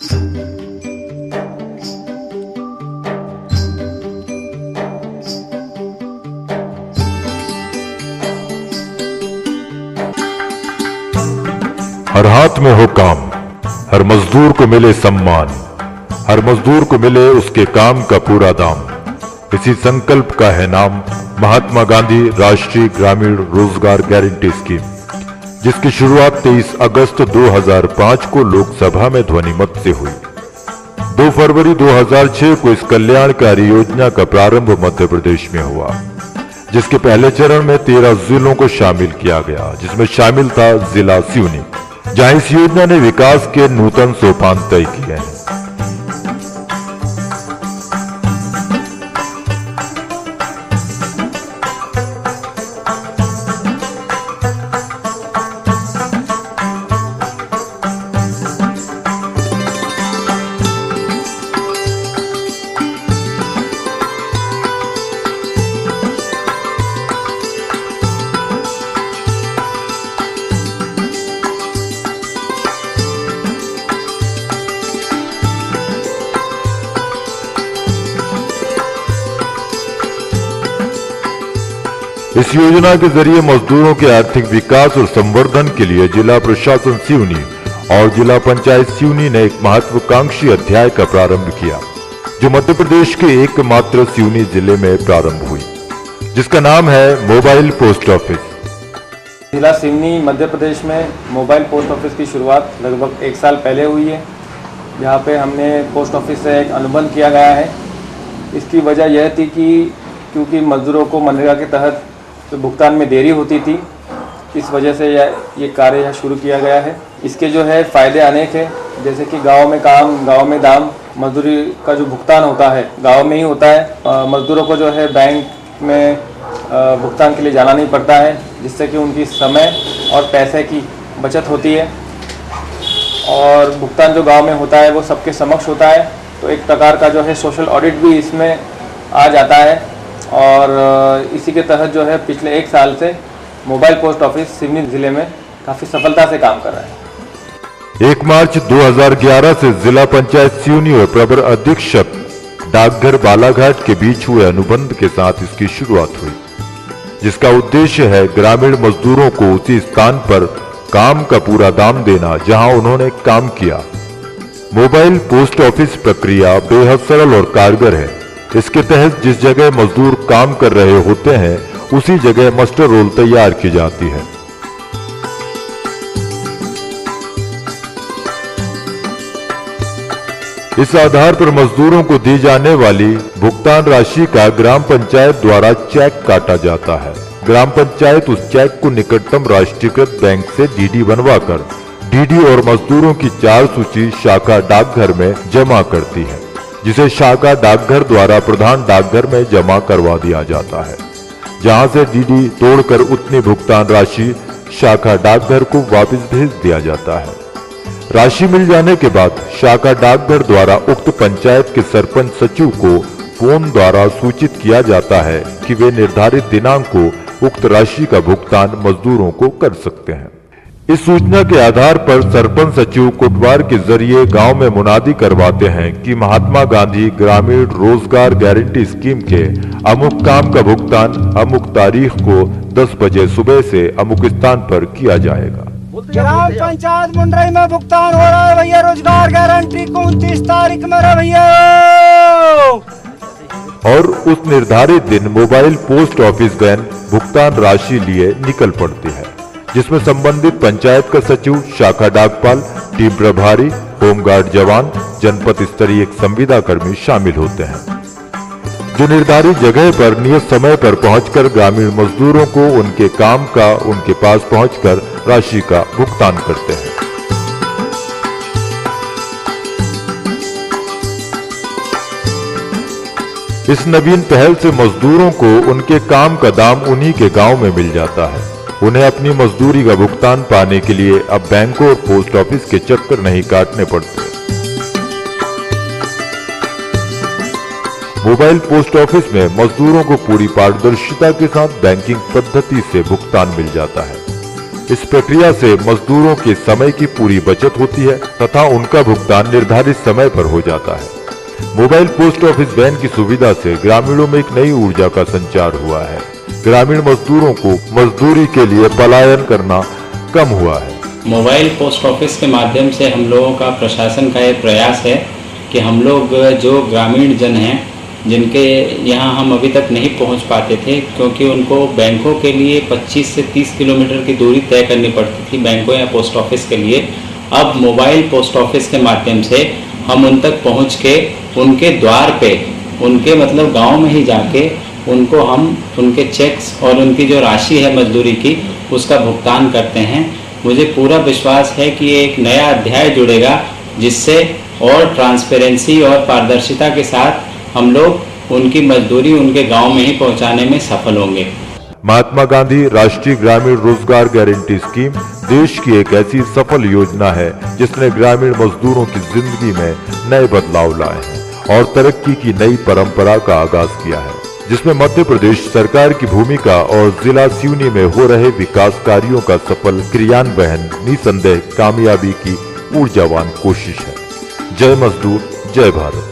हर हाथ में हो काम, हर मजदूर को मिले सम्मान, हर मजदूर को मिले उसके काम का पूरा दाम। इसी संकल्प का है नाम महात्मा गांधी राष्ट्रीय ग्रामीण रोजगार गारंटी स्कीम, जिसकी शुरुआत 23 अगस्त 2005 को लोकसभा में ध्वनिमत से हुई। 2 फरवरी 2006 को इस कल्याणकारी योजना का प्रारंभ मध्य प्रदेश में हुआ, जिसके पहले चरण में 13 जिलों को शामिल किया गया, जिसमें शामिल था जिला सिवनी, जहां इस योजना ने विकास के नूतन सोपान तय किए हैं। इस योजना के जरिए मजदूरों के आर्थिक विकास और संवर्धन के लिए जिला प्रशासन सिवनी और जिला पंचायत सिवनी ने एक महत्वाकांक्षी अध्याय का प्रारंभ किया, जो मध्य प्रदेश के एकमात्र सिवनी जिले में प्रारंभ हुई, जिसका नाम है मोबाइल पोस्ट ऑफिस। जिला सिवनी मध्य प्रदेश में मोबाइल पोस्ट ऑफिस की शुरुआत लगभग 1 साल पहले हुई है, जहाँ पे हमने पोस्ट ऑफिस से एक अनुबंध किया गया है। इसकी वजह यह थी कि क्योंकि मजदूरों को मनरेगा के तहत तो भुगतान में देरी होती थी, इस वजह से ये कार्य यहाँ शुरू किया गया है। इसके जो है फ़ायदे अनेक हैं, जैसे कि गांव में काम, गांव में दाम, मजदूरी का जो भुगतान होता है गांव में ही होता है। मजदूरों को जो है बैंक में भुगतान के लिए जाना नहीं पड़ता है, जिससे कि उनकी समय और पैसे की बचत होती है। और भुगतान जो गाँव में होता है वो सबके समक्ष होता है, तो एक प्रकार का जो है सोशल ऑडिट भी इसमें आ जाता है। और इसी के तहत जो है पिछले 1 साल से मोबाइल पोस्ट ऑफिस सिवनी जिले में काफ़ी सफलता से काम कर रहा है। 1 मार्च 2011 से जिला पंचायत सिवनी और प्रवर अधीक्षक डाकघर बालाघाट के बीच हुए अनुबंध के साथ इसकी शुरुआत हुई, जिसका उद्देश्य है ग्रामीण मजदूरों को उसी स्थान पर काम का पूरा दाम देना जहां उन्होंने काम किया। मोबाइल पोस्ट ऑफिस प्रक्रिया बेहद सरल और कारगर है। इसके तहत जिस जगह मजदूर काम कर रहे होते हैं उसी जगह मास्टर रोल तैयार की जाती है। इस आधार पर मजदूरों को दी जाने वाली भुगतान राशि का ग्राम पंचायत द्वारा चेक काटा जाता है। ग्राम पंचायत उस चेक को निकटतम राष्ट्रीयकृत बैंक से डीडी बनवाकर डीडी और मजदूरों की 4 सूची शाखा डाकघर में जमा करती है, जिसे शाखा डाकघर द्वारा प्रधान डाकघर में जमा करवा दिया जाता है, जहां से डीडी तोड़कर उतनी भुगतान राशि शाखा डाकघर को वापस भेज दिया जाता है। राशि मिल जाने के बाद शाखा डाकघर द्वारा उक्त पंचायत के सरपंच सचिव को फोन द्वारा सूचित किया जाता है कि वे निर्धारित दिनांक को उक्त राशि का भुगतान मजदूरों को कर सकते हैं। इस सूचना के आधार पर सरपंच सचिव कोटवार के जरिए गांव में मुनादी करवाते हैं कि महात्मा गांधी ग्रामीण रोजगार गारंटी स्कीम के अमुक काम का भुगतान अमुक तारीख को 10 बजे सुबह से अमुक स्थान पर किया जाएगा। ग्राम पंचायत मुंडरई में भुगतान हो रहा है भैया, रोजगार गारंटी को 29 तारीख में रहा भैया। और उस निर्धारित दिन मोबाइल पोस्ट ऑफिस वैन भुगतान राशि लिए निकल पड़ती है, जिसमें संबंधित पंचायत का सचिव, शाखा डाकपाल, टीम प्रभारी, होमगार्ड जवान, जनपद स्तरीय एक संविदा कर्मी शामिल होते हैं, जो निर्धारित जगह पर नियत समय पर पहुंचकर ग्रामीण मजदूरों को उनके काम का उनके पास पहुंचकर राशि का भुगतान करते हैं। इस नवीन पहल से मजदूरों को उनके काम का दाम उन्हीं के गांव में मिल जाता है। उन्हें अपनी मजदूरी का भुगतान पाने के लिए अब बैंकों और पोस्ट ऑफिस के चक्कर नहीं काटने पड़ते। मोबाइल पोस्ट ऑफिस में मजदूरों को पूरी पारदर्शिता के साथ बैंकिंग पद्धति से भुगतान मिल जाता है, इस प्रक्रिया से मजदूरों के समय की पूरी बचत होती है तथा उनका भुगतान निर्धारित समय पर हो जाता है। मोबाइल पोस्ट ऑफिस वैन की सुविधा से ग्रामीणों में एक नई ऊर्जा का संचार हुआ है। ग्रामीण मजदूरों को मजदूरी के लिए पलायन करना कम हुआ है। मोबाइल पोस्ट ऑफिस के माध्यम से हम लोगों का प्रशासन का ये प्रयास है कि हम लोग जो ग्रामीण जन हैं जिनके यहाँ हम अभी तक नहीं पहुँच पाते थे, क्योंकि उनको बैंकों के लिए 25 से 30 किलोमीटर की दूरी तय करनी पड़ती थी बैंकों या पोस्ट ऑफिस के लिए। अब मोबाइल पोस्ट ऑफिस के माध्यम से हम उन तक पहुँच के उनके द्वार पे, उनके मतलब गांव में ही जाके उनको हम उनके चेक्स और उनकी जो राशि है मजदूरी की उसका भुगतान करते हैं। मुझे पूरा विश्वास है कि ये एक नया अध्याय जुड़ेगा जिससे और ट्रांसपेरेंसी और पारदर्शिता के साथ हम लोग उनकी मजदूरी उनके गांव में ही पहुंचाने में सफल होंगे। महात्मा गांधी राष्ट्रीय ग्रामीण रोजगार गारंटी स्कीम देश की एक ऐसी सफल योजना है जिसने ग्रामीण मजदूरों की जिंदगी में नए बदलाव लाए हैं और तरक्की की नई परंपरा का आगाज किया है, जिसमें मध्य प्रदेश सरकार की भूमिका और जिला सिवनी में हो रहे विकास कार्यों का सफल क्रियान्वयन निसंदेह कामयाबी की ऊर्जावान कोशिश है। जय मजदूर, जय भारत।